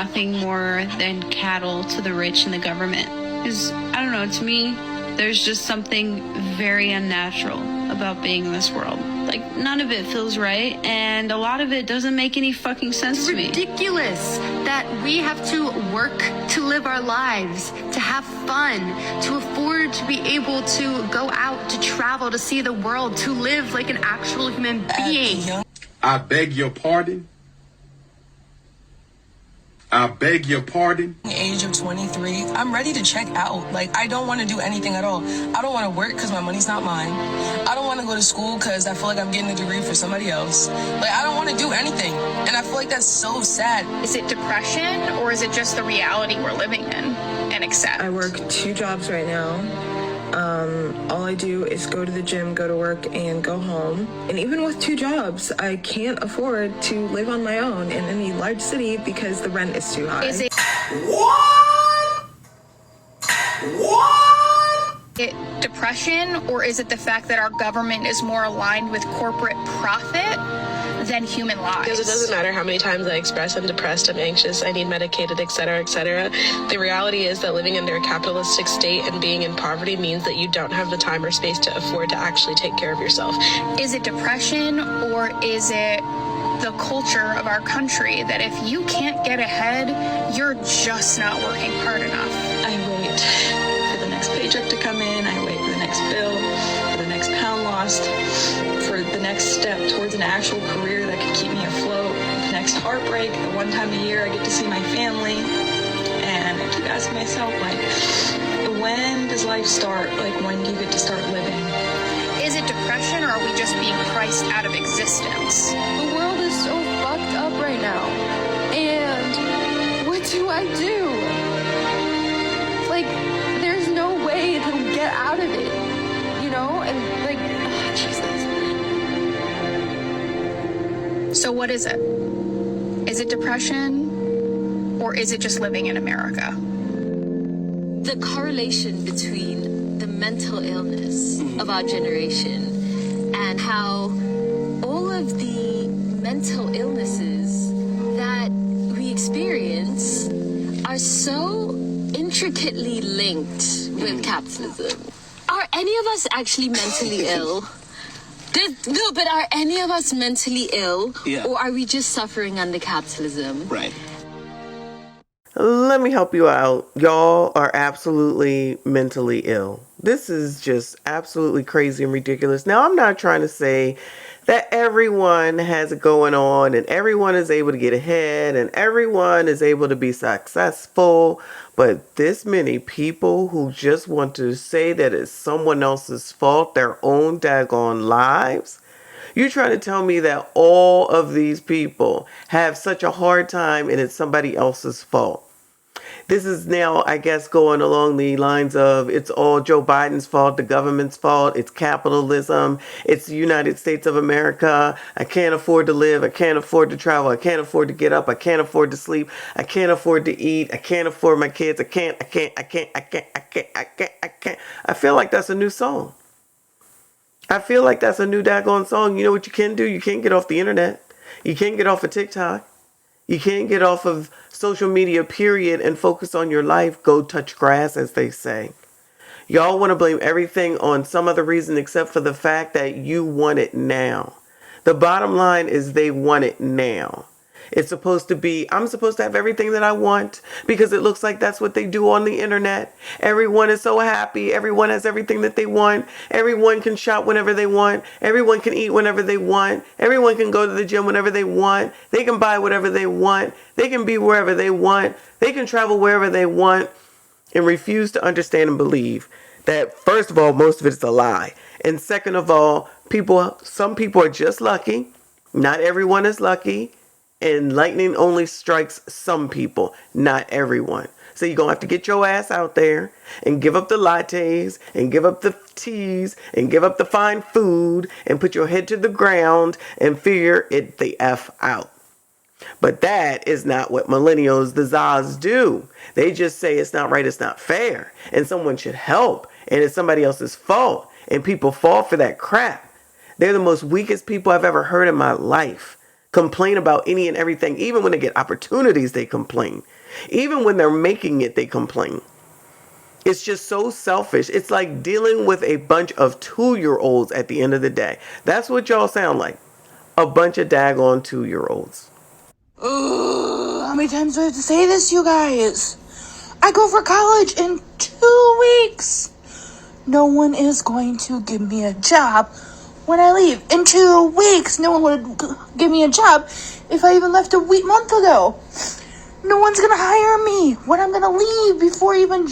nothing more than cattle to the rich and the government. Because, I don't know, to me, there's just something very unnatural about being in this world. Like, none of it feels right, and a lot of it doesn't make any fucking sense to me. It's ridiculous that we have to work to live our lives, to have fun, to afford to be able to go out, to travel, to see the world, to live like an actual human being. I beg your pardon? I beg your pardon? At the age of 23, I'm ready to check out. Like, I don't want to do anything at all. I don't want to work because my money's not mine. I don't want to go to school because I feel like I'm getting a degree for somebody else. Like, I don't want to do anything. And I feel like that's so sad. Is it depression, or is it just the reality we're living in and accept? I work 2 jobs right now. All I do is go to the gym, go to work, and go home. And even with 2 jobs, I can't afford to live on my own in any large city because the rent is too high. Is it depression, or is it the fact that our government is more aligned with corporate profit than human lives? Because it doesn't matter how many times I express I'm depressed, I'm anxious, I need medicated, etc., etc. The reality is that living under a capitalistic state and being in poverty means that you don't have the time or space to afford to actually take care of yourself. Is it depression, or is it the culture of our country that if you can't get ahead, you're just not working hard enough? I wait for the next paycheck to come in, I wait for the next bill, for the next pound lost, for the next step towards an actual career that could keep me afloat, the next heartbreak, the one time a year I get to see my family, and I keep asking myself, like, when does life start? Like, when do you get to start living? Is it depression, or are we just being priced out of existence? The world is so fucked up right now, and what do I do? Like, there's no way to get out of it, you know? And like, oh, Jesus. So what is it? Is it depression, or is it just living in America? The correlation between the mental illness of our generation and how all of the mental illnesses that we experience are so intricately linked with capitalism. Are any of us actually mentally ill? No, but are any of us mentally ill? Yeah. Or are we just suffering under capitalism? Right. Let me help you out. Y'all are absolutely mentally ill. This is just absolutely crazy and ridiculous. Now, I'm not trying to say that everyone has it going on and everyone is able to get ahead and everyone is able to be successful. But this many people who just want to say that it's someone else's fault, their own daggone lives. You're trying to tell me that all of these people have such a hard time and it's somebody else's fault. This is now, I guess, going along the lines of it's all Joe Biden's fault, the government's fault, it's capitalism, it's the United States of America. I can't afford to live, I can't afford to travel, I can't afford to get up, I can't afford to sleep, I can't afford to eat, I can't afford my kids, I can't. I feel like that's a new song. I feel like that's a new daggone song. You know what you can do? You can't get off the internet. You can't get off of TikTok. You can't get off of social media, period, and focus on your life. Go touch grass, as they say. Y'all want to blame everything on some other reason except for the fact that you want it now. The bottom line is they want it now. It's supposed to be, I'm supposed to have everything that I want because it looks like that's what they do on the internet. Everyone is so happy. Everyone has everything that they want. Everyone can shop whenever they want. Everyone can eat whenever they want. Everyone can go to the gym whenever they want. They can buy whatever they want. They can be wherever they want. They can travel wherever they want, and refuse to understand and believe that, first of all, most of it is a lie. And second of all, some people are just lucky. Not everyone is lucky. And lightning only strikes some people, not everyone. So you're going to have to get your ass out there and give up the lattes and give up the teas and give up the fine food and put your head to the ground and figure it the F out. But that is not what millennials, the Zaz, do. They just say it's not right, it's not fair, and someone should help, and it's somebody else's fault, and people fall for that crap. They're the most weakest people I've ever heard in my life. complain about any and everything. Even when they get opportunities, they complain. Even when they're making it, they complain. It's just so selfish. It's like dealing with a bunch of 2-year-olds at the end of the day. That's what y'all sound like. A bunch of daggone 2-year-olds. How many times do I have to say this, you guys? I go for college in 2 weeks. No one is going to give me a job when I leave. In 2 weeks, no one would give me a job if I even left a month ago. No one's gonna hire me when I'm gonna leave before even...